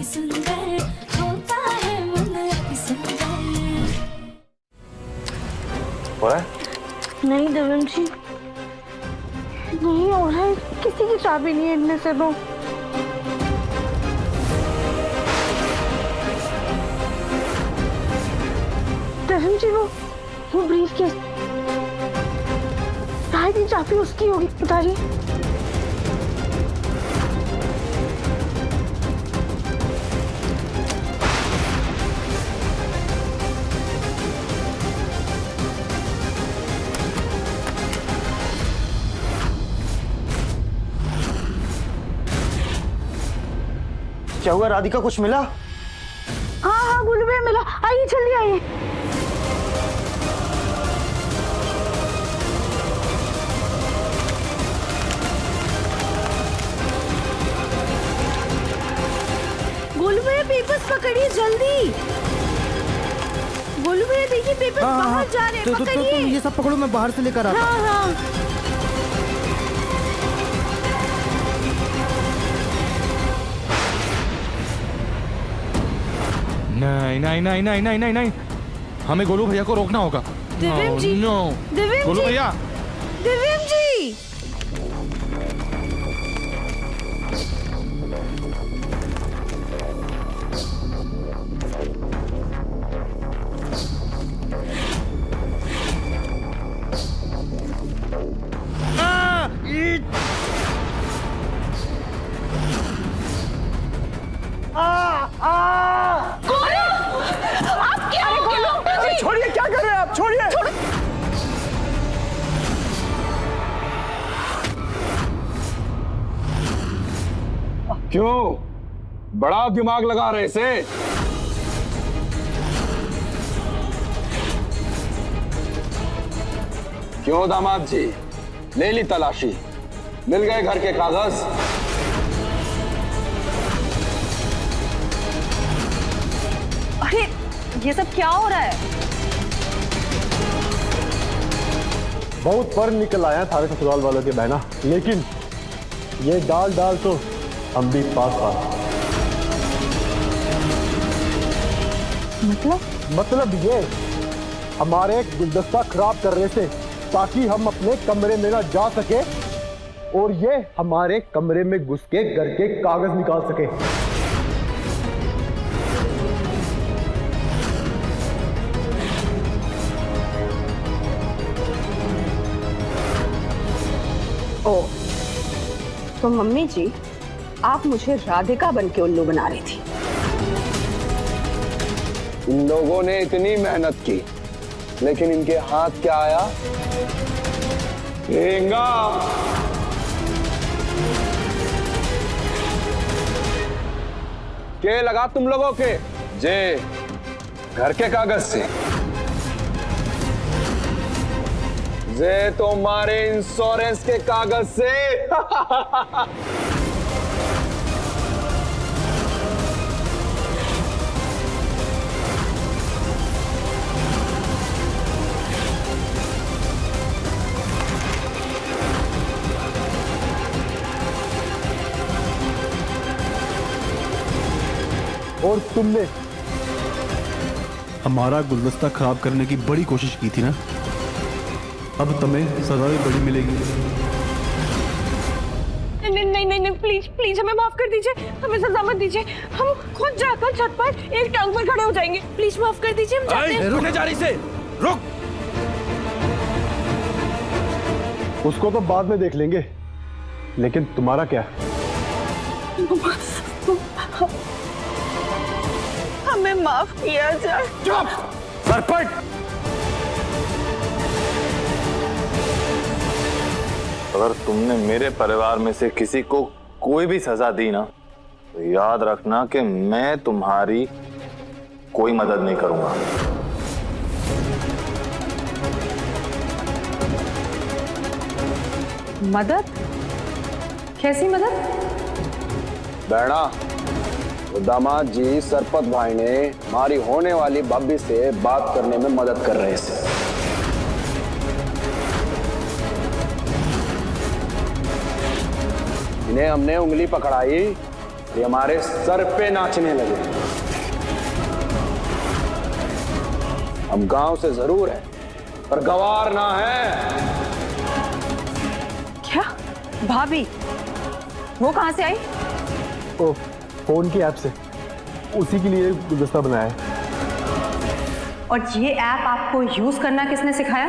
सुंदर होता है मन अति सुंदर। नहीं देवेंद्र जी, नहीं हो रहा है, किसी की चाबी नहीं है इनमें से तो। देवेंद्र जी वो ब्रीफ केस, शायद ये चाबी उसकी होगी, बताइए। क्या हुआ राधिका, कुछ मिला? हाँ गोलू भैया मिला, आइए जल्दी आइए। गोलू भैया पेपर्स पकड़िए जल्दी। गोलू भैया देखिए पेपर्स बाहर जा रहे हैं, पकड़िए। ये सब पकड़ो, मैं बाहर से लेकर आता हूँ। हाँ। नहीं, हमें गोलू भैया को रोकना होगा। देवेंद्र जी, देवेंद्र गोलू जी, भैया, देवेंद्र जी। छोड़िए, क्या कर रहे हैं आप? छोड़िए। क्यों बड़ा दिमाग लगा रहे से? क्यों दामाद जी, ले ली तलाशी, मिल गए घर के कागज? अरे ये सब क्या हो रहा है? बहुत पर निकल आया थारे ससुराल वालों के बहना, लेकिन ये डाल डाल तो हम भी पास पास। मतलब ये हमारे गुलदस्ता खराब कर रहे थे ताकि हम अपने कमरे में ना जा सके, और ये हमारे कमरे में घुस के घर के कागज निकाल सके। ओ, तो मम्मी जी आप मुझे राधिका बन के उल्लू बना रही थी। इन लोगों ने इतनी मेहनत की, लेकिन इनके हाथ क्या आया? ठेंगा। के लगा तुम लोगों के जे घर के कागज से, जे तुम्हारे इंश्योरेंस के कागज से। और तुमने हमारा गुलदस्ता खराब करने की बड़ी कोशिश की थी ना, अब तुम्हें सजा भी बड़ी मिलेगी। नहीं प्लीज प्लीज हमें माफ कर दीजिए, हमें सजा मत दीजिए। हम खुद जाकर छत पर एक टांग पर खड़े हो जाएंगे। प्लीज माफ कर दीजिए, हम जाते हैं। रुकने जा रही से, रुक। उसको तो बाद में देख लेंगे, लेकिन तुम्हारा क्या? हमें माफ किया जाए। चुप सरपट। अगर तुमने मेरे परिवार में से किसी को कोई भी सजा दी ना, तो याद रखना कि मैं तुम्हारी कोई मदद नहीं करूंगा। मदद? कैसी मदद? बैठा। तो दामाद जी सरपत भाई ने हमारी होने वाली भाभी से बात करने में मदद कर रहे थे। इन्हें हमने उंगली पकड़ाई ये हमारे सर पे नाचने लगे। हम गांव से जरूर हैं, पर गवार ना है। क्या? भाभी वो कहाँ से आई? ओ, फोन की ऐप से, उसी के लिए गुलदस्ता बनाया है। और ये ऐप आपको यूज करना किसने सिखाया?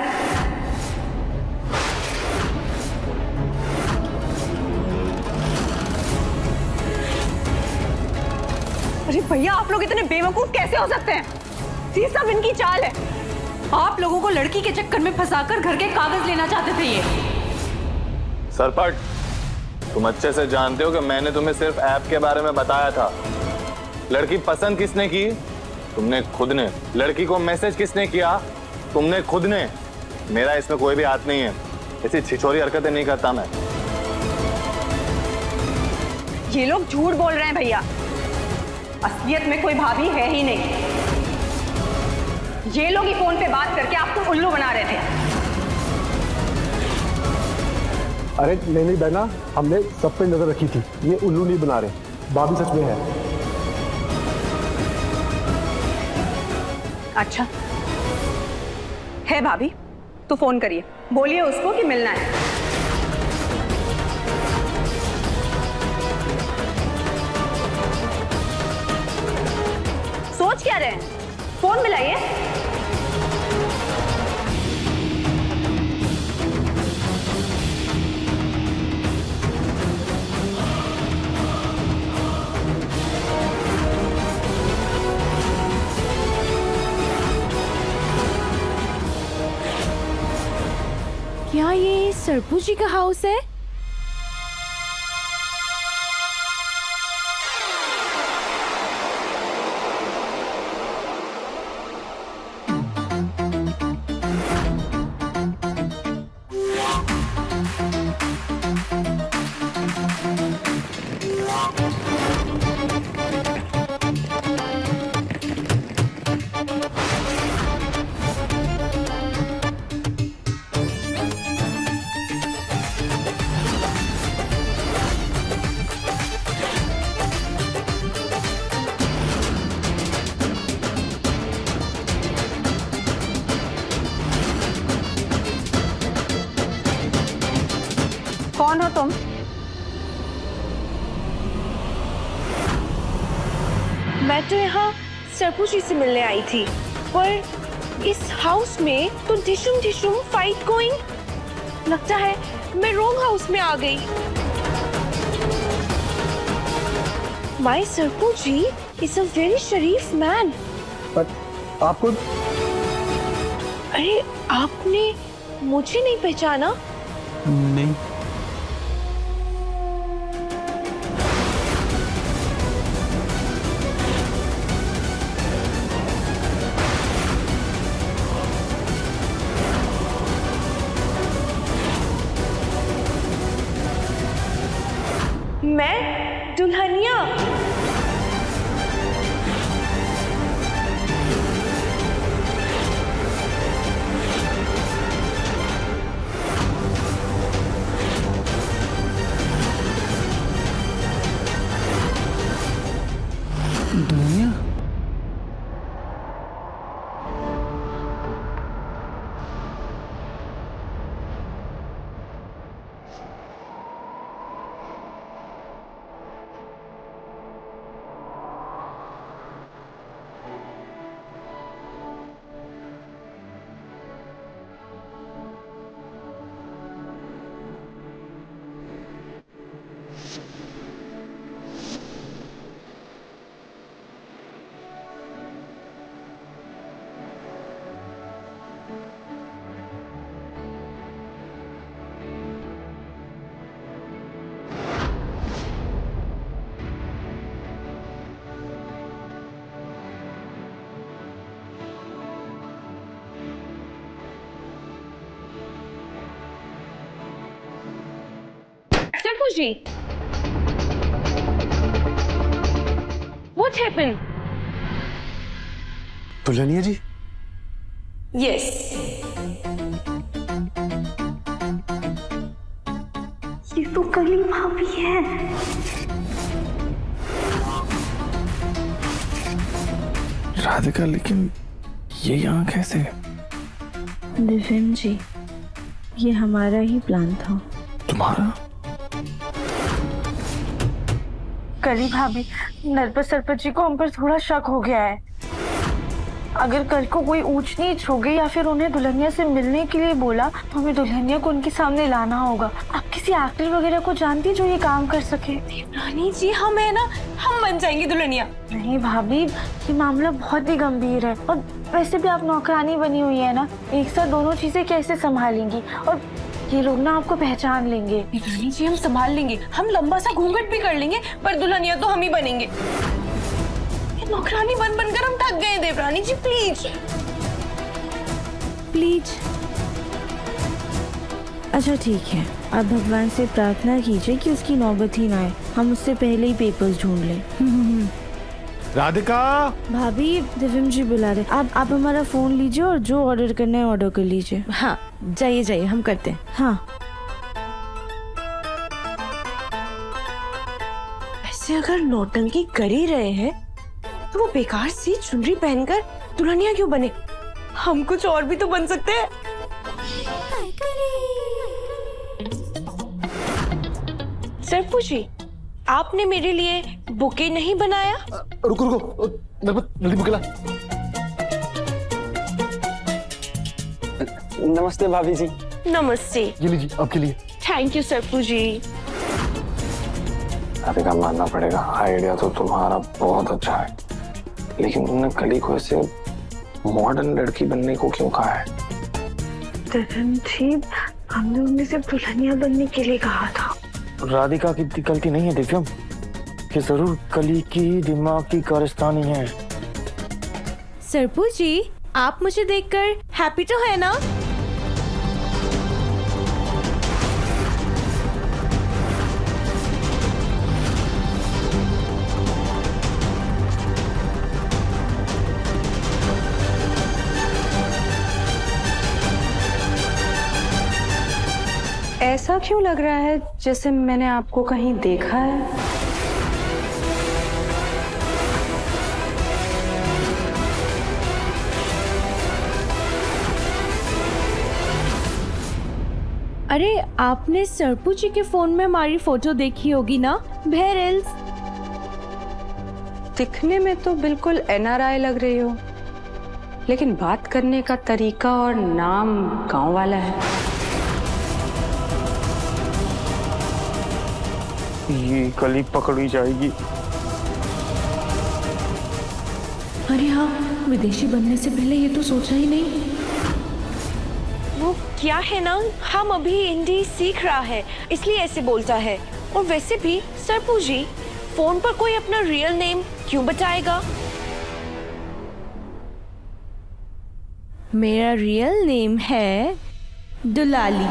अरे भैया, आप लोग इतने बेवकूफ कैसे हो सकते हैं? ये सब इनकी चाल है। आप लोगों को लड़की के चक्कर में फंसाकर घर के कागज लेना चाहते थे ये। सरपट, तुम अच्छे से जानते हो कि मैंने तुम्हें सिर्फ ऐप के बारे में बताया था। लड़की पसंद किसने की? तुमने खुद ने। लड़की को मैसेज किसने किया? तुमने खुद ने। मेरा इसमें कोई भी हाथ नहीं है। ऐसी छिछोरी हरकतें नहीं करता मैं। ये लोग झूठ बोल रहे हैं भैया। असलियत में कोई भाभी है ही नहीं। ये लोग ही फोन पे बात करके आपको उल्लू बना रहे थे। अरे नहीं बहना, हमने सब पे नजर रखी थी। ये उल्लू नहीं बना रहे, भाभी सच में है। अच्छा है भाभी, तो फोन करिए, बोलिए उसको कि मिलना है। सोच क्या रहे हैं? फोन मिलाइए। क्या ये सरपू जी का हाउस है? कौन हो तुम? मैं तो यहाँ सरपू जी से मिलने आई थी, पर इस हाउस में तो ढिशुम ढिशुम फाइट गोइंग। लगता है मैं रॉन्ग हाउस में आ गई। My Sarpu ji is a very शरीफ मैन। पर आपको अरे आपने मुझे नहीं पहचाना? नहीं। मैं दुल्हनिया। सरपू जी, what happened? Dulhania ji? Yes. ये तो कली भाभी है। राधिका, लेकिन ये यहाँ कैसे? दिव्यम जी, ये हमारा ही प्लान था। तुम्हारा? कली भाभी, नरपत सरपत जी को हम पर थोड़ा शक हो गया है। अगर कल को कोई ऊंच नीच हो गई या फिर उन्हें दुल्हनिया से मिलने के लिए बोला तो हमें दुल्हनिया को उनके सामने लाना होगा। आप किसी एक्टर वगैरह को जानती जो ये काम कर सके? रानी जी, हम है ना, हम बन जाएंगे दुल्हनिया। नहीं भाभी, ये मामला बहुत ही गंभीर है और वैसे भी आप नौकरानी बनी हुई है ना, एक साथ दोनों चीजें कैसे संभालेंगी? और ये लोग ना आपको पहचान लेंगे। रानी जी, हम संभाल लेंगे, हम लंबा सा घूंघट भी कर लेंगे, पर दुल्हनिया तो हम ही बनेंगे। नौकरानी बन बनकर हम थक गए देवरानी जी, प्लीज प्लीज। अच्छा ठीक है, आप भगवान से प्रार्थना कीजिए कि उसकी नौबत ही ना आए, हम उससे पहले ही पेपर्स ढूंढ लें। राधिका, भाभी, दिव्यम जी बुला रहे। आप हमारा फोन लीजिए और जो ऑर्डर करना है ऑर्डर कर लीजिए। हाँ, जाइए जाइए, हम करते हैं। हाँ, वैसे अगर नौटंकी कर ही रहे हैं तो वो बेकार सी चुनरी पहनकर दुल्हनिया क्यों बने? हम कुछ और भी तो बन सकते हैं। सरपू जी, आपने मेरे लिए बुके नहीं बनाया? रुको रुको, जल्दी बुके ला। नमस्ते भाभी जी। नमस्ते। ये लीजिए आपके लिए। थैंक यू सरपू जी। राधिका, मानना पड़ेगा, आइडिया तो तुम्हारा बहुत अच्छा है, लेकिन तुमने कली को ऐसे मॉडर्न लड़की बनने को क्यों कहा है? जी, हमने उन्हें सिर्फ दुल्हनिया बनने के लिए कहा था। राधिका की गलती नहीं है दिव्यम, कि जरूर कली की दिमाग की कारस्तानी है। सरपू जी, आप मुझे देखकर हैप्पी तो है ना? ऐसा क्यों लग रहा है जैसे मैंने आपको कहीं देखा है? अरे, आपने सरपू जी के फोन में हमारी फोटो देखी होगी ना? भेरेल्स। दिखने में तो बिल्कुल NRI लग रही हो, लेकिन बात करने का तरीका और नाम गांव वाला है। ये कली पकड़ी जाएगी। अरे हाँ, विदेशी बनने से पहले ये तो सोचा ही नहीं। वो क्या है ना, हम अभी हिंदी सीख रहा है, इसलिए ऐसे बोलता है। और वैसे भी सरपू जी, फोन पर कोई अपना रियल नेम क्यों बताएगा? मेरा रियल नेम है दुलाली।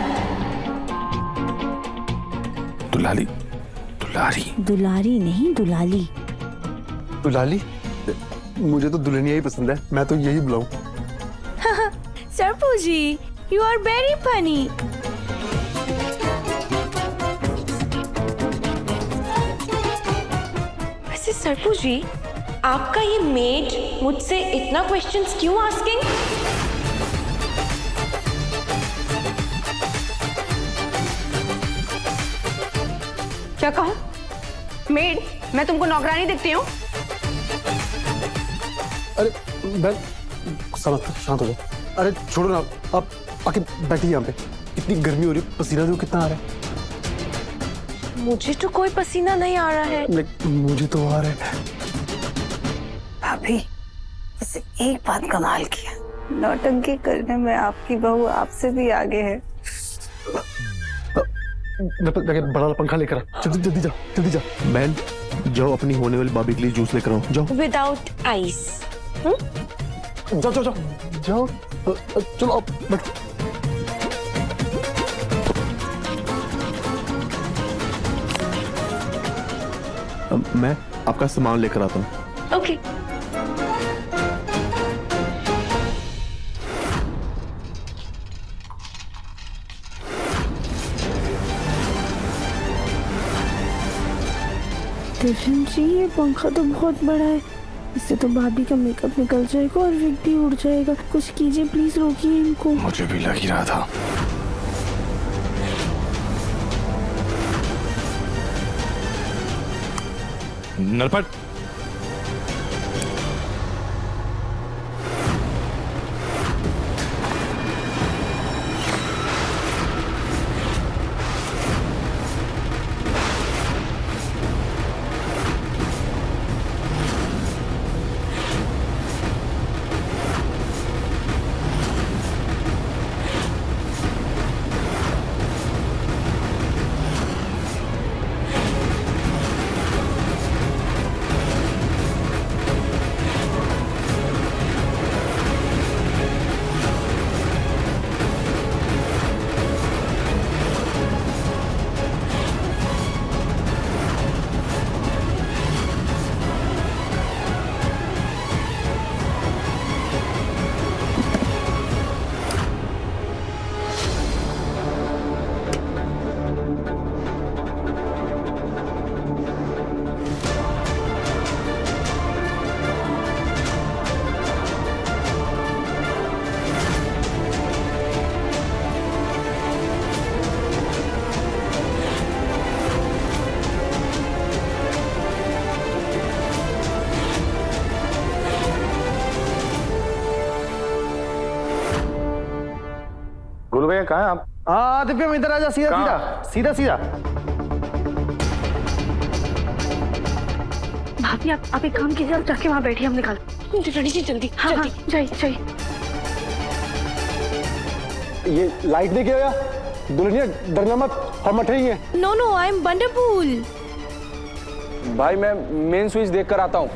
दुलाली? दुलारी? दुलारी नहीं, दुलाली। दुलाली? मुझे तो दुल्हनिया ही पसंद है, मैं तो यही बुलाऊं। सरपू जी, यू आर वेरी फनी। वैसे सरपू जी, आपका ये मेड मुझसे इतना क्वेश्चंस क्यों आस्किंग? क्या कहा? मेड? मैं तुमको नौकरानी दिखती हूँ? अरे बहन, शांत हो जाओ। अरे छोड़ो ना, आप आके बैठिए यहाँ पे। इतनी गर्मी हो रही है, पसीना जो कितना आ रहा है। मुझे तो कोई पसीना नहीं आ रहा है। लेकिन मुझे तो आ रहा है। भाभी, इसे एक बात कमाल किया, नौटंकी करने में आपकी बहू आपसे भी आगे है। बड़ा पंखा लेकर आ, जल्दी जल्दी जा, जल्दी जा। बहन, जाओ अपनी होने वाली भाभी के लिए जूस लेकर आओ, जाओ। Without ice. जाओ जाओ जाओ जाओ, चलो आप बैठो। मैं आपका सामान लेकर आता हूँ। ओके। दिव्यम जी, ये पंखा तो बहुत बड़ा है, इससे तो भाभी का मेकअप निकल जाएगा और विग भी उड़ जाएगा। कुछ कीजिए प्लीज, रोकिए इनको। मुझे भी लग ही रहा था। नरपट, गुरु भैया कहाँ हैं आप? दिव्यम इधर आजा, सीधा कहाँ? सीधा सीधा। भाभी आप एक काम कीजिए, आप जाके वहाँ बैठिए, हम निकाल। जल्दी जल्दी हाँ हाँ, जाइए जाइए। ये लाइट देखे या दुल्हनिया, डरना मत, हम अठे हैं। No no, I am wonderful. भाई मैं मेन स्विच देख कर आता हूँ।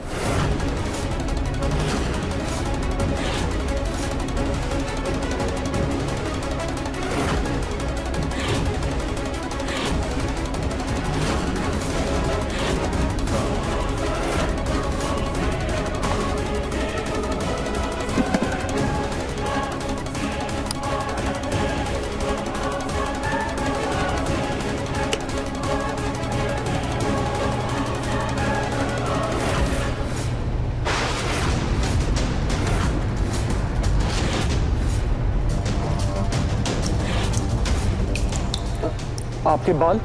आपके बाल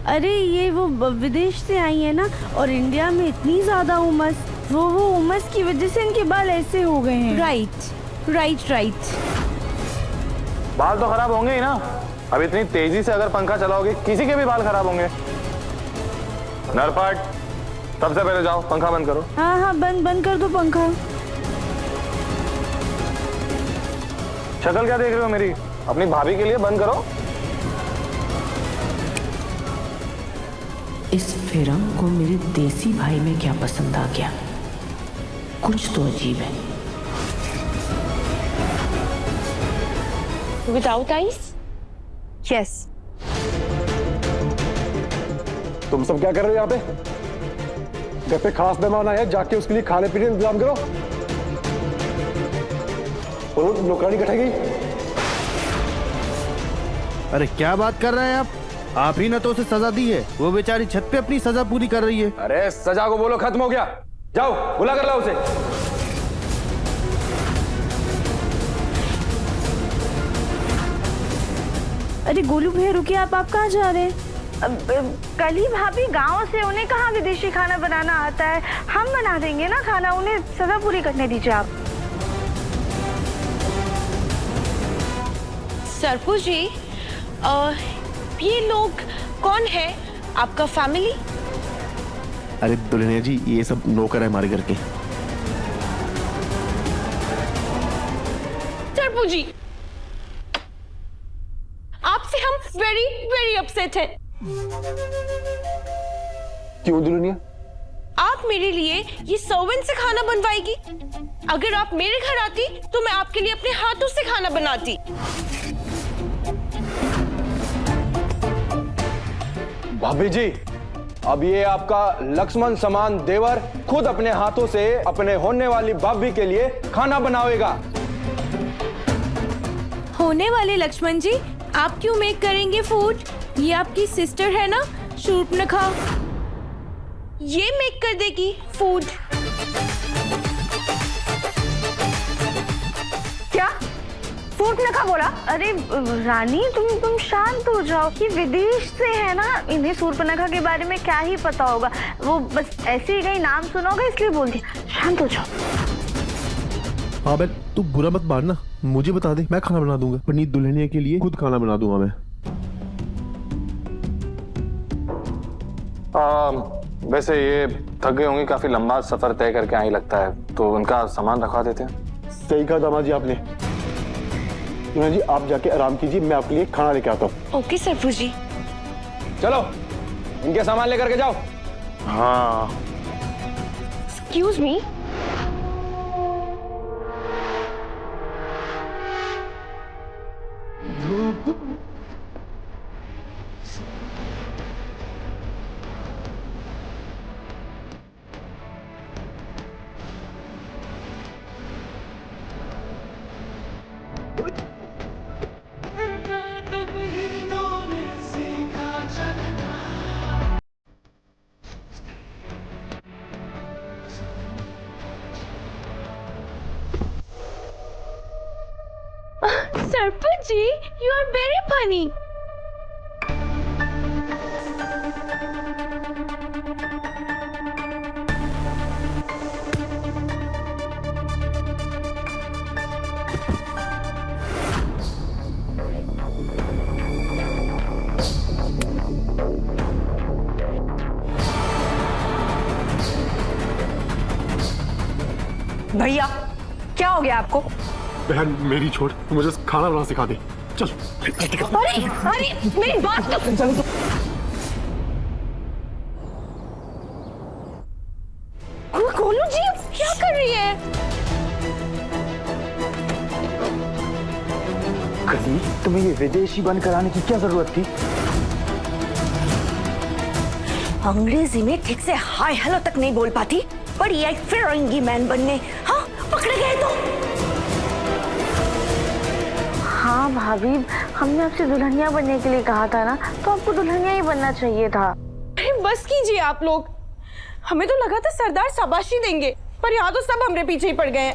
अरे ये वो विदेश से आई है ना, और इंडिया में इतनी ज्यादा उमस, वो उमस की वजह से इनके बाल ऐसे हो गए हैं। Right right right. बाल तो खराब होंगे ही ना। अब इतनी तेजी से अगर पंखा चलाओगे किसी के भी बाल खराब होंगे। नरपट, सबसे पहले जाओ पंखा बंद करो। हाँ हाँ, बंद कर दो पंखा। शक्ल क्या देख रहे हो मेरी? अपनी भाभी के लिए बंद करो। इस फिरंग को मेरे देसी भाई में क्या पसंद आ गया? कुछ तो अजीब है। Without ice? यस। तुम सब क्या कर रहे हो यहाँ पे? घर पे खास मेहमान आए हैं, जाके उसके लिए खाने पीने इंतजाम करो। और नौकरानी कटेगी। अरे क्या बात कर रहे हैं आप ही ने तो उसे सजा दी है। वो बेचारी छत पे अपनी सजा पूरी कर रही है। अरे सजा को बोलो खत्म हो गया। जाओ बुला कर लाओ उसे। अरे गोलू भैया रुकिए, आप कहाँ जा रहे हैं? कल ही भाभी गांव से, उन्हें कहाँ विदेशी खाना बनाना आता है, हम बना देंगे ना खाना, उन्हें सजा पूरी करने दीजिए आप। सरपू जी, ये लोग कौन है? आपका फैमिली? अरे दुल्हनिया जी, ये सब नौकर है हमारे घर के। सरपू जी, आपसे हम वेरी वेरी अपसेट हैं। क्यों दुल्हनिया? आप मेरे लिए ये सर्वेंट से खाना बनवाएगी? अगर आप मेरे घर आती तो मैं आपके लिए अपने हाथों से खाना बनाती। भाभी जी, अब ये आपका लक्ष्मण समान देवर खुद अपने हाथों से अपने होने वाली भाभी के लिए खाना बनाएगा। हो होने वाले लक्ष्मण जी, आप क्यों मेक करेंगे फूड? ये आपकी सिस्टर है ना शूर्पणखा, ये मेक कर देगी फूड। क्या शूर्पणखा बोला? अरे रानी, तुम शांत हो जाओ। ये विदेश से है ना, इन्हें शूर्पणखा के बारे में क्या ही पता होगा। वो बस ऐसे ही कहीं नाम सुना होगा इसलिए बोल दिया। शांत हो जाओ। हाँ बहन, तू बुरा मत मानना, मुझे बता दे, मैं खाना बना दूंगा। अपनी दुल्हनिया के लिए खुद खाना बना दूंगा मैं। वैसे ये थक गए होंगे, काफी लंबा सफर तय करके आई लगता है, तो उनका सामान रखवा देते हैं। सही कहा दामाद जी आपने। इमरान जी आप जाके आराम कीजिए, मैं आपके लिए खाना लेके आता हूँ। ओके सरफू जी। चलो इनके सामान लेकर के जाओ। हाँ excuse me, sarpanch ji, you are very funny. भैया क्या हो गया आपको? बहन मेरी छोड़, तू मुझे खाना बनाना सिखा दे। चल। अरे अरे मेरी बात तो गोलू जी क्या कर रही है? कली, तुम्हें ये विदेशी बंद कराने की क्या जरूरत थी? अंग्रेजी में ठीक से हाय हेलो तक नहीं बोल पाती, बड़ी एक फिरंगी मैन बनने। हाँ पकड़े गए तो। हाँ भाभी, हमने आपसे दुल्हनिया बनने के लिए कहा था ना, तो आपको दुल्हनिया ही बनना चाहिए था। अरे बस कीजिए आप लोग, हमें तो लगा था सरदार शाबाशी देंगे, पर यहाँ तो सब हमरे पीछे ही पड़ गए हैं।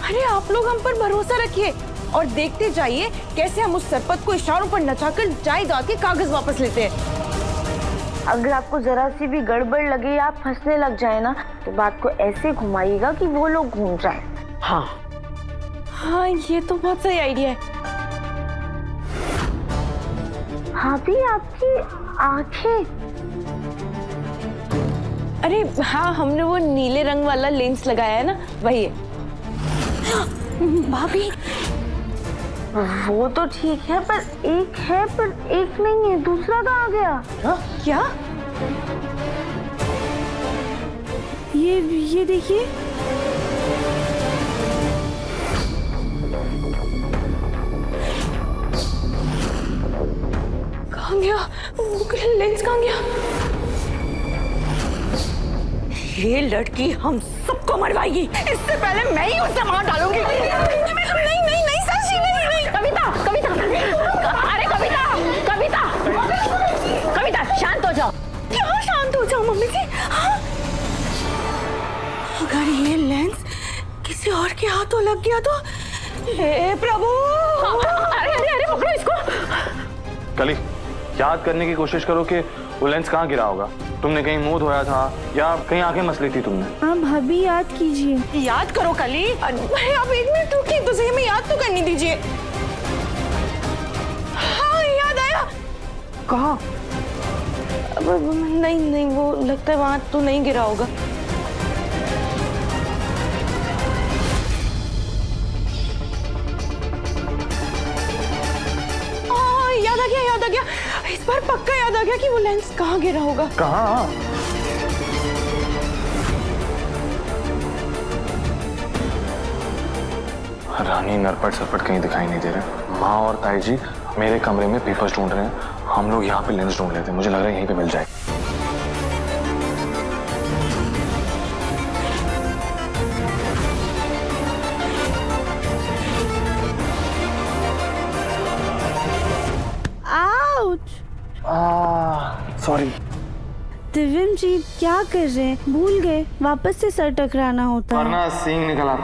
अरे आप लोग हम पर भरोसा रखिए और देखते जाइए कैसे हम उस सरपत को इशारों पर नचाकर जायदाद के कागज वापस लेते हैं। अगर आपको जरा सी भी गड़बड़ लगे या आप फंसने लग जाए ना, तो बात को ऐसे घुमाइएगा कि वो लोग घूम जाए। हाँ हाँ, ये तो बहुत सही आइडिया है। भाभी आपकी आंखें। अरे हाँ, हमने वो नीले रंग वाला लेंस लगाया है ना, वही है। भाभी वो तो ठीक है, पर एक नहीं है, दूसरा कहाँ गया? क्या? ये देखिए, कहाँ गया वो लेंस? कहाँ गया? ये लड़की हम सबको मरवाएगी। इससे पहले मैं ही उसे मार डालूंगी। नहीं साक्षी, नहीं। कविता अरे कविता शांत हो जाओ। क्या शांत हो जाओ मम्मी जी? हाँ? अगर ये लेंस किसी और के हाथों लग गया तो हे प्रभु। अरे पकड़ो इसको। कली, याद करने की कोशिश करो कि वो लेंस कहाँ गिरा होगा। तुमने कहीं मुंह धोया था या कहीं आंखें मस ली थी तुमने? हाँ भाभी, याद कीजिए। याद करो कली। अरे आप 1 मिनट रुकिए तो सही, हमें याद तो करने दीजिए। हाँ याद आया। कहाँ? नहीं, वो लगता है वहां तो नहीं गिरा होगा। याद आ गया। इस बार पक्का याद आ गया कि वो लेंस कहाँ गिरा होगा। कहाँ? रानी, नरपट सरपट कहीं दिखाई नहीं दे रहे। माँ और ताई जी मेरे कमरे में पेपर्स ढूंढ रहे हैं, हम लोग यहाँ पे लेंस ढूंढ लेते हैं। मुझे लग रहा है यहीं पे मिल जाए। सॉरी। दिव्यम जी क्या कर रहे हैं? भूल गए वापस से सर टकराना होता है। वरना सींग निकला।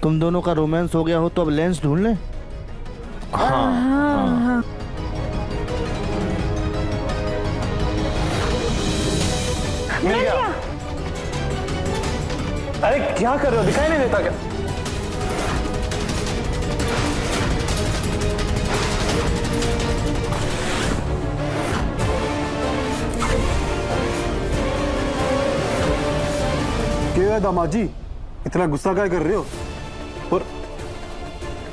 तुम दोनों का रोमांस हो गया हो तो अब लेंस ढूंढ लें। हाँ। मिल गया। अरे क्या कर रहे हो, दिखाई नहीं देता क्या? क्या है दामाद जी, इतना गुस्सा क्या कर रहे हो? और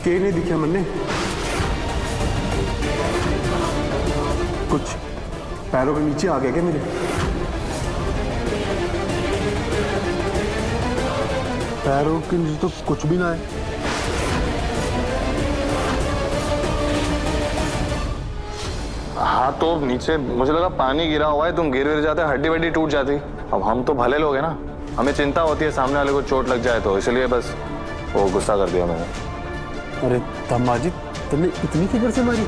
के नहीं दिखा मैंने कुछ पैरों के नीचे आ गया क्या मेरे? पैरों के नीचे तो कुछ भी ना है। हाँ तो नीचे मुझे लगा पानी गिरा हुआ है, तुम गिर जाते हड्डी वड्डी टूट जाती। अब हम तो भले लोग हैं ना, हमें चिंता होती है सामने वाले को चोट लग जाए तो, इसलिए बस वो गुस्सा कर दिया मैंने। अरे दामाद जी, तुमने इतनी फिक्र से मारी?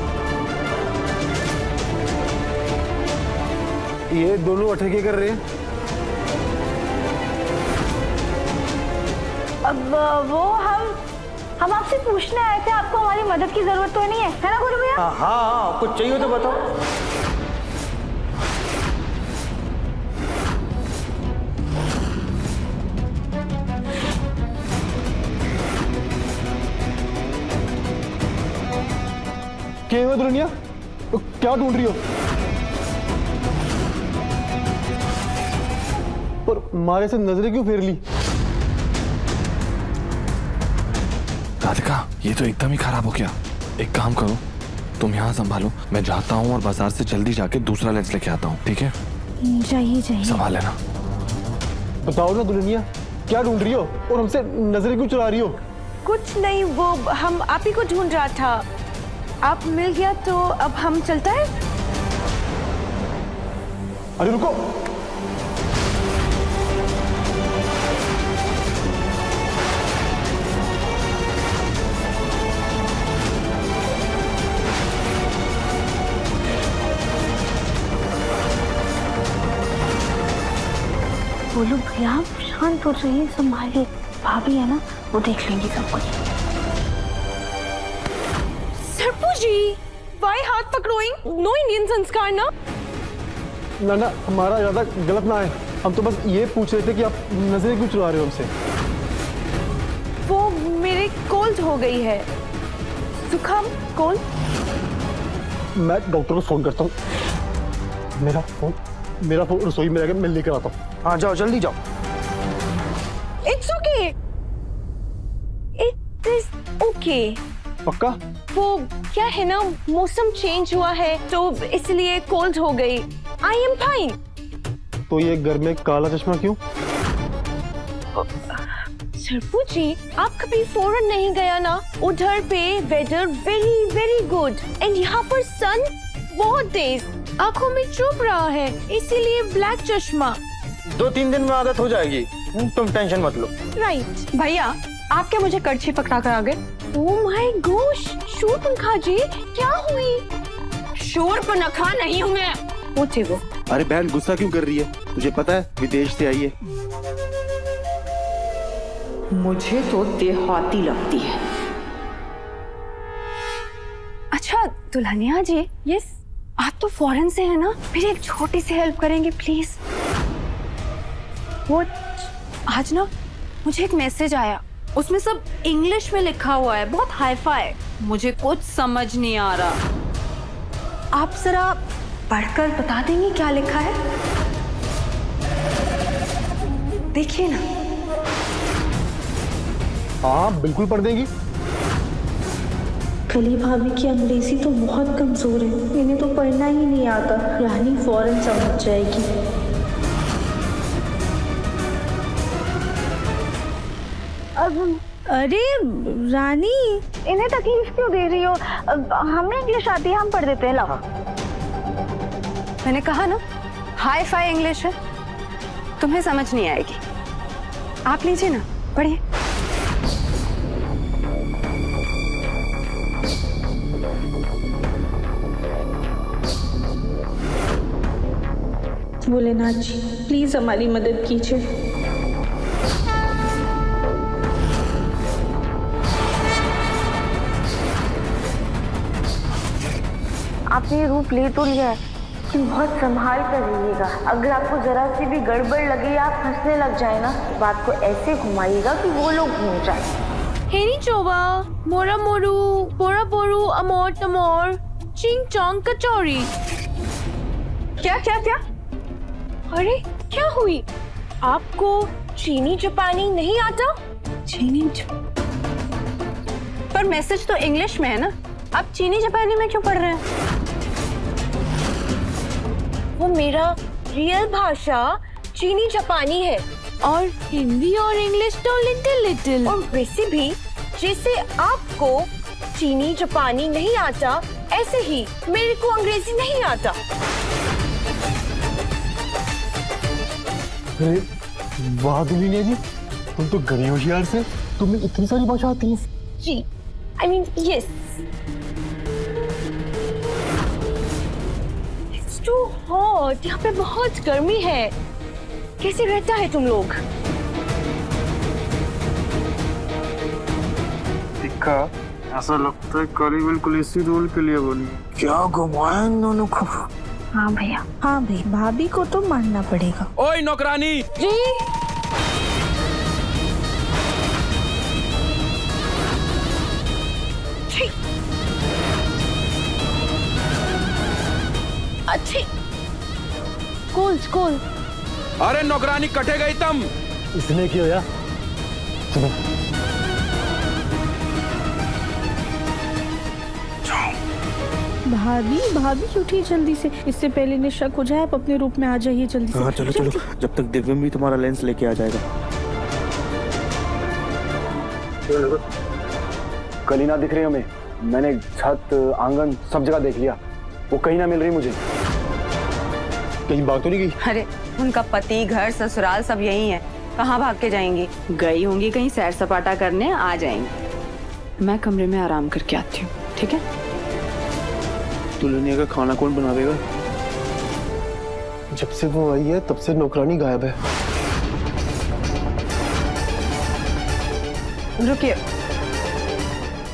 ये दोनों अटके कर रहे हैं। अब वो हम आपसे पूछने आए थे, आपको हमारी मदद की जरूरत तो नहीं है ना गुरु भैया? हाँ, कुछ चाहिए तो बताओ। क्या हुआ दुल्हनिया, तो क्या ढूंढ रही हो? पर मारे से नजरें क्यों फेर ली? राधिका, ये तो एकदम ही खराब हो गया। एक काम करो, तुम यहाँ संभालो, मैं जाता हूँ और बाजार से जल्दी जाके दूसरा लेंस लेके आता हूँ, ठीक है? चाहिए संभाल लेना। बताओ ना दुल्हनिया, क्या ढूंढ रही हो और हमसे नजरें क्यों चुरा रही हो? कुछ नहीं, वो हम आप ही को ढूंढ रहा था, आप मिल गया तो अब हम चलता है। अरे रुको, बोलो भैया, आप शांत हो जाइए, संभालिए। भाभी है ना, वो देख लेंगी सब कुछ। सरपू जी, वाई हाथ पकड़ोइंग? नो इंडियन संस्कार ना। ना हमारा ज्यादा गलत ना है, हम तो बस ये पूछ रहे थे कि आप नजरें क्यों चुरा रहे हो हमसे? वो मेरे कोल्ड हो गई है, जुकाम कोल्ड। मैं डॉक्टर को फोन करता हूँ। मेरा फोन रसोई में मैं लेकर आता हूँ। हाँ जाओ, जल्दी जाओ। It's okay, it is okay. पक्का? वो क्या है ना, मौसम चेंज हुआ है तो इसलिए कोल्ड हो गई। I am fine. तो ये घर में काला चश्मा क्यों? सरपू जी, आप कभी फॉरेन नहीं गया ना? उधर पे weather very very good and यहाँ पर सन बहुत तेज, आंखों में चुभ रहा है, इसीलिए ब्लैक चश्मा। 2-3 दिन में आदत हो जाएगी, तुम टेंशन मत लो। राइट। भैया, आप क्या मुझे कड़छी पकड़ा कर आ गए? ओह माय गॉश, शूरपनखा जी क्या हुई? शूरपनखा नहीं हूँ मैं। पूछे वो। अरे बहन, गुस्सा क्यों कर रही है? तुझे पता है विदेश से आई है। मुझे तो देहाती लगती है। अच्छा दुल्हनिया जी, यस, आप तो फॉरेन से है ना, मेरी एक छोटी सी हेल्प करेंगे प्लीज? वो आज ना मुझे एक मैसेज आया, उसमें सब इंग्लिश में लिखा हुआ है, बहुत हाई-फाई, मुझे कुछ समझ नहीं आ रहा। आप जरा पढ़कर बता देंगी क्या लिखा है? देखिए ना। हाँ बिल्कुल पढ़ देंगी। कली भाभी की अंग्रेजी तो बहुत कमजोर है, इन्हें तो पढ़ना ही नहीं आता। रानी फौरन समझ जाएगी। अरे रानी, इन्हें तकलीफ क्यों दे रही हो? हमें इंग्लिश आती है, हम पढ़ देते हैं। लाओ। मैंने कहा ना, हाई फाई इंग्लिश है, तुम्हें समझ नहीं आएगी। आप लीजिए ना, पढ़िए। भोलेनाथ जी, प्लीज हमारी मदद कीजिए। आपने रूप ले तो लिया है, लेकिन बहुत संभाल कर रहिएगा। अगर आपको जरा सी भी गड़बड़ लगे या आप हंसने लग जाए ना, बात को ऐसे घुमाइएगा कि वो लोग घूम जाए। हेरी चोवा, मोरा मोरू, बोरा बोरू, अमोर तमोर, चिंग चोंग कचौरी। क्या क्या क्या? अरे क्या हुई? आपको चीनी जापानी नहीं आता? चीनी पर मैसेज तो इंग्लिश में है ना, आप चीनी जापानी में क्यों पढ़ रहे हैं? वो मेरा रियल भाषा चीनी जापानी है, और हिंदी और इंग्लिश तो लिटिल लिटिल। और वैसे भी जैसे आपको चीनी जापानी नहीं आता, ऐसे ही मेरे को अंग्रेजी नहीं आता। अरे वाह दुल्हनिया जी, तुम तो गरी होशियार से, तुम्हें इतनी सारी भाषा आती है। जी, I mean yes. It's too hot, यहाँ पे बहुत गर्मी है। कैसे रहता है तुम लोग? दिक्का, ऐसा लगता है करी बिल्कुल इसी रोल के लिए बनी। क्या घुमाया इन दोनों को। हाँ भैया, हाँ भाई, भाभी को तो मानना पड़ेगा। ओए नौकरानी। जी। अच्छी। स्कूल। अरे नौकरानी कटे गई तुम। इसने क्यों या? सुनो। भाभी उठिए जल्दी से, इससे पहले इन्हें शक हो जाए। आप अपने रूप में आ जाइए जल्दी से। हाँ चलो चलो, जब तक दिव्यम भी तुम्हारा लेंस लेके आ जाएगा। कलीना दिख रही हमें। मैंने छत, आंगन सब जगह देख लिया, वो कहीं ना मिल रही मुझे। कहीं भाग तो नहीं गई? अरे उनका पति, घर, ससुराल सब यही है, कहाँ भाग के जाएंगी? गई होंगी कहीं सैर सपाटा करने, आ जाएंगी। मैं कमरे में आराम करके आती हूँ, ठीक है? दुल्हनिया का खाना कौन बना देगा? जब से वो आई है तब से नौकरानी गायब है। रुकिए,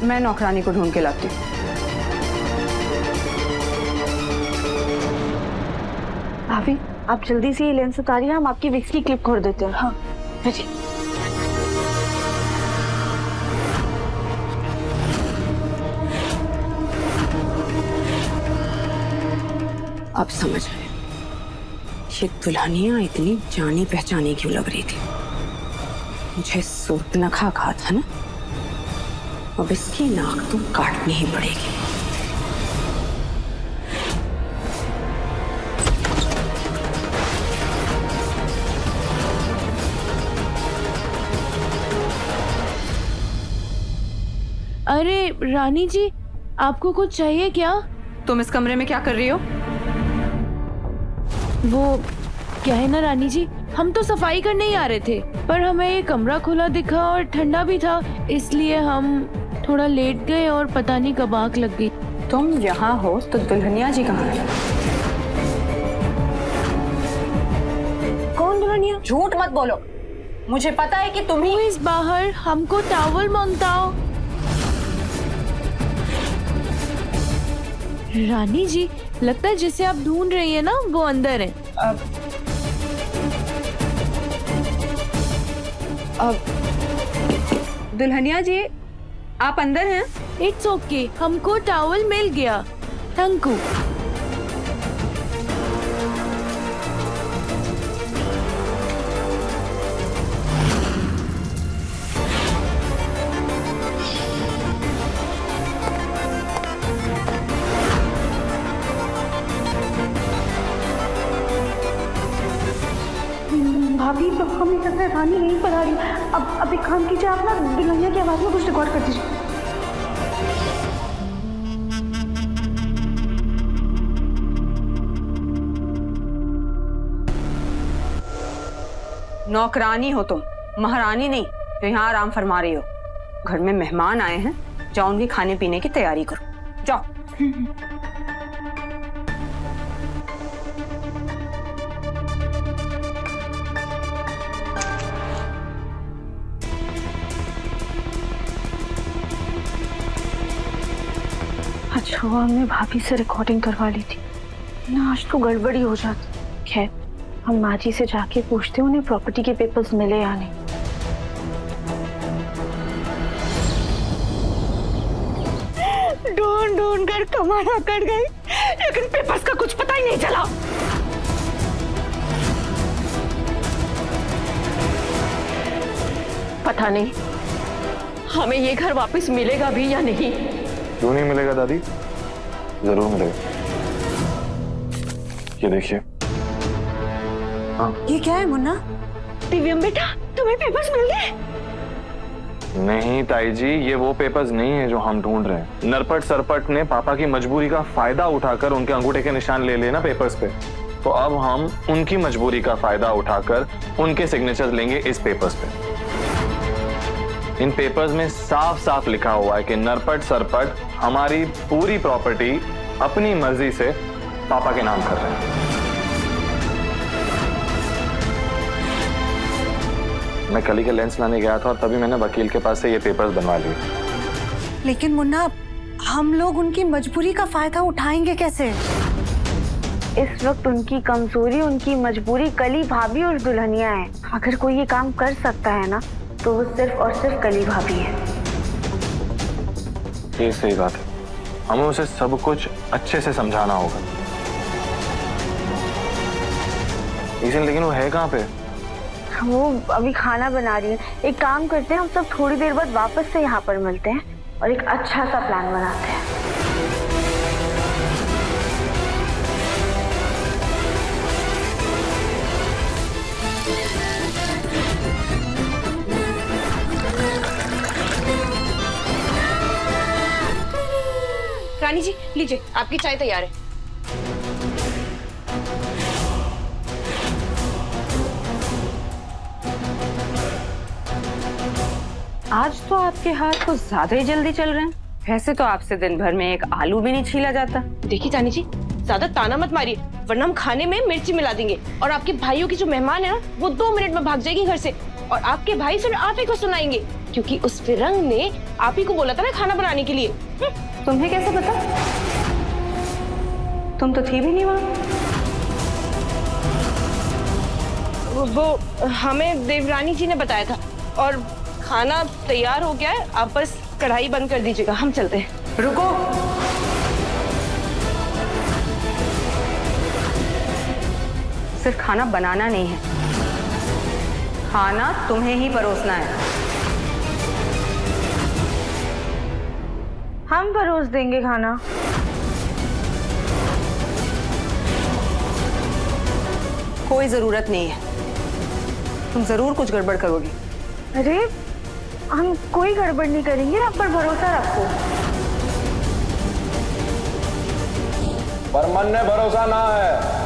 मैं नौकरानी को ढूंढ के लाती हूँ। भाभी, आप जल्दी से ये लेंस उतारिए, हम आपकी विक्स की क्लिप खोल देते हैं। हाँ जी। अब समझ आया, ये दुल्हनिया इतनी जानी पहचानी क्यों लग रही थी। मुझे सूर्पनखा कहा था ना, अब इसकी नाक तो काटनी ही पड़ेगी। अरे रानी जी, आपको कुछ चाहिए क्या? तुम इस कमरे में क्या कर रही हो? वो क्या है ना रानी जी, हम तो सफाई करने ही आ रहे थे, पर हमें ये कमरा खुला दिखा और ठंडा भी था, इसलिए हम थोड़ा लेट गए और पता नहीं कब आग लग गई। तुम यहाँ हो तो दुल्हनिया जी कहाँ है? कौन दुल्हनिया? झूठ मत बोलो, मुझे पता है कि तुम ही। इस बाहर हमको टॉवल मांगता हो। रानी जी, लगता है जिसे आप ढूंढ रही है ना, वो अंदर है। दुल्हनिया जी, आप अंदर हैं? इट्स ओके, हमको टॉवल मिल गया। Thank you. भाभी तो हमें लगता है रानी यहीं पर आ रही। अब एक काम कीजिए, आप ना दुल्हनिया की आवाज में कुछ रिकॉर्ड कर दीजिए। नौकरानी हो तुम, महारानी नहीं जो यहाँ आराम फरमा रही हो। घर में मेहमान आए हैं, जाओ उनके खाने पीने की तैयारी करो, जाओ। अच्छा हुआ हमने भाभी से रिकॉर्डिंग करवा ली थी ना, आज तो गड़बड़ी हो जाती। खैर, हम माँ जी से जाके पूछते हैं उन्हें प्रॉपर्टी के पेपर्स मिले या नहीं। ढूंढ ढूंढ कर कमाना कर गई, लेकिन पेपर्स का कुछ पता ही नहीं चला। पता नहीं हमें ये घर वापस मिलेगा भी या नहीं। क्यों नहीं मिलेगा दादी? जरूर मिलेगा। ये देखिए। हाँ। ये क्या है मुन्ना? दिव्यम बेटा, तुम्हें पेपर्स मिल गए? नहीं ताई जी, ये वो पेपर्स नहीं है जो हम ढूंढ रहे हैं। नरपट सरपट ने पापा की मजबूरी का फायदा उठाकर उनके अंगूठे के निशान ले लिए ना पेपर्स पे, तो अब हम उनकी मजबूरी का फायदा उठाकर उनके सिग्नेचर्स लेंगे इस पेपर्स पे। इन पेपर्स में साफ साफ लिखा हुआ है कि नरपट सरपट हमारी पूरी प्रॉपर्टी अपनी मर्जी से पापा के नाम कर रहे हैं। मैं कल ही के लेंस लाने गया था और तभी मैंने वकील के पास से ये पेपर्स बनवा लिए। लेकिन मुन्ना, हम लोग उनकी मजबूरी का फायदा उठाएंगे कैसे? इस वक्त उनकी कमजोरी, उनकी मजबूरी कली भाभी और दुल्हनिया है। अगर कोई ये काम कर सकता है ना, तो वो सिर्फ और सिर्फ कली भाभी है। ये सही बात है, हमें उसे सब कुछ अच्छे से समझाना होगा। लेकिन वो है कहाँ पे? वो अभी खाना बना रही है। एक काम करते हैं, हम सब थोड़ी देर बाद वापस से यहाँ पर मिलते हैं और एक अच्छा सा प्लान बनाते हैं। रानी जी लीजिए, आपकी चाय तैयार है। आज तो आपके हाथ कुछ ज्यादा ही जल्दी चल रहे हैं। वैसे तो आपसे दिन भर में एक आलू भी नहीं छीला जाता। देखिए रानी जी, ज्यादा ताना मत मारिए, वरना हम खाने में मिर्ची मिला देंगे और आपके भाइयों की जो मेहमान है ना, वो 2 मिनट में भाग जाएगी घर से और आपके भाई फिर आप ही को सुनाएंगे, क्योंकि उस फिरंग ने आप ही को बोला था ना खाना बनाने के लिए। तुम्हें कैसे पता? तुम तो थी भी नहीं वहाँ। वो हमें देवरानी जी ने बताया था और खाना तैयार हो गया है, आप बस कढ़ाई बंद कर दीजिएगा, हम चलते हैं। रुको, सिर्फ खाना बनाना नहीं है, खाना तुम्हें ही परोसना है। हम परोस देंगे खाना। कोई जरूरत नहीं है, तुम जरूर कुछ गड़बड़ करोगी। अरे हम कोई गड़बड़ नहीं करेंगे, आप पर भरोसा रखो। पर मन ने भरोसा ना है।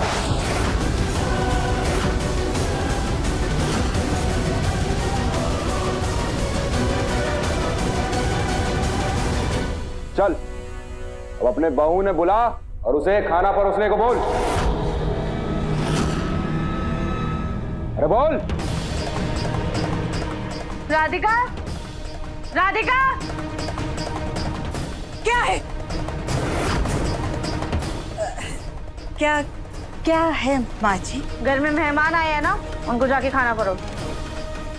चल, अब अपने बहू ने बुला और उसे खाना परोसने को बोल। अरे बोल। राधिका, राधिका, क्या है? क्या क्या है माँ जी? घर में मेहमान आए हैं ना, उनको जाके खाना परोस।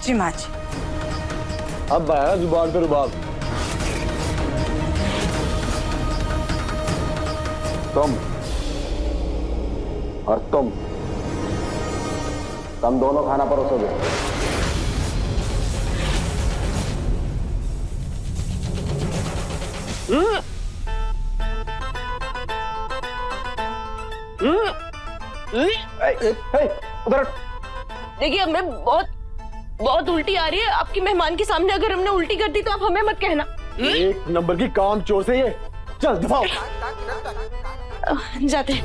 जी माँ जी। अब आया जुबान पे रुबाब। तुम और तुम दोनों खाना परोसोगे। उधर देखिए हमें बहुत उल्टी आ रही है। आपकी मेहमान के सामने अगर हमने उल्टी कर दी तो आप हमें मत कहना। एक नंबर की काम चोर से ये। चल दिखाओ। जाते हैं।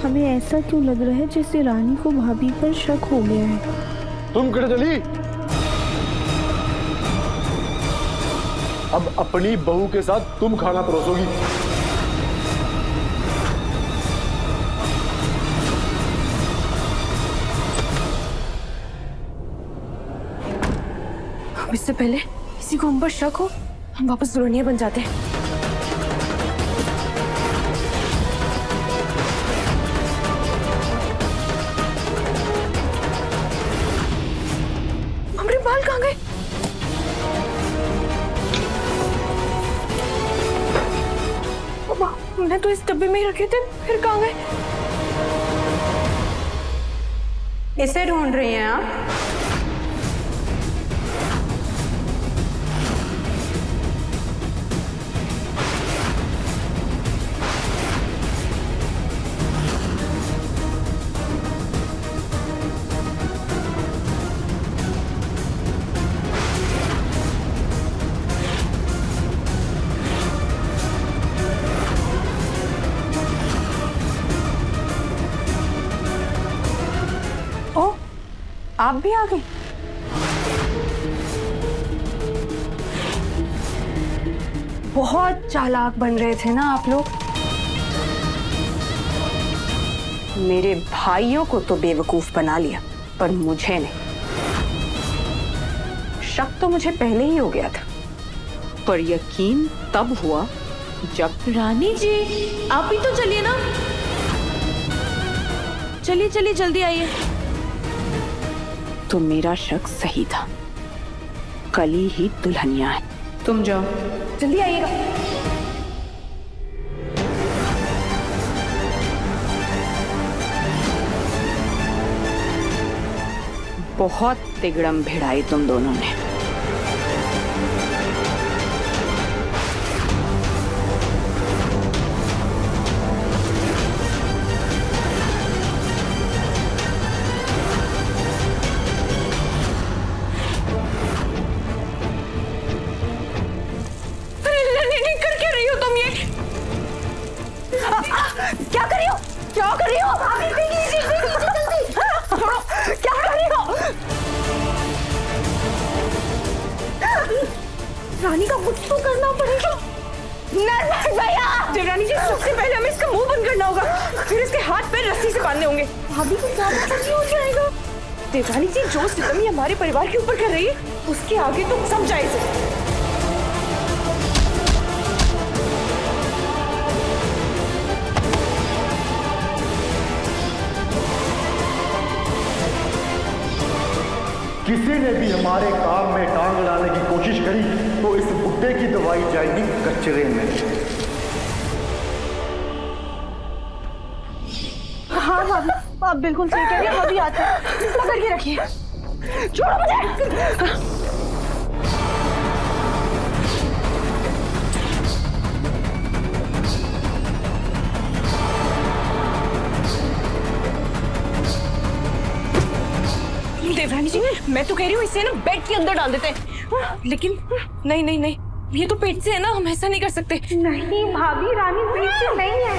हमें ऐसा क्यों लग रहा है जैसे रानी को भाभी पर शक हो गया है। तुम किधर चली? अब अपनी बहू के साथ तुम खाना परोसोगी। अब इससे पहले किसी को हम पर शक हो, हम वापस दुल्हनिया बन जाते हैं। हमारे बाल कहाँ गए? हमने तो इस डब्बे में ही रखे थे, फिर कहाँ गए? इसे ढूंढ रही हैं आप? आप भी आ गए? बहुत चालाक बन रहे थे ना आप लोग। मेरे भाइयों को तो बेवकूफ बना लिया, पर मुझे नहीं। शक तो मुझे पहले ही हो गया था, पर यकीन तब हुआ जब। रानी जी आप ही तो चलिए ना। चलिए चलिए जल्दी आइए। तो मेरा शक सही था, कली ही दुल्हनिया है। तुम जाओ, जल्दी आइएगा। बहुत तिगड़म भिड़ाई तुम दोनों ने। क्या कर रही हो? क्या कर रही हो? जल्दी छोड़ो। क्या कर रही हो? रानी का कुछ तो करना पड़ेगा। नहीं भैया। देवरानी जी सबसे पहले हमें इसका मुंह बंद करना होगा, फिर इसके हाथ पैर रस्सी से बांधने होंगे। भाभी को क्या पता नहीं हो जाएगा। देवरानी जी जो सितमी हमारे परिवार के ऊपर कर रही है, उसके आगे तो सब जायज है। किसी ने भी हमारे काम में टांग डालने की कोशिश करी तो इस बुड्ढे की दवाई जाएगी कचरे में। हाँ भाभी, आप बिल्कुल सही कह रही हैं। अभी आते हैं। पकड़ के रखिए। छोड़ो मुझे। देवरानी जी मैं तो कह रही हूँ इसे ना बेड के अंदर डाल देते हैं, लेकिन नहीं नहीं नहीं, ये तो पेट से है ना, हम ऐसा नहीं कर सकते। नहीं भाभी, रानी पेट से नहीं है।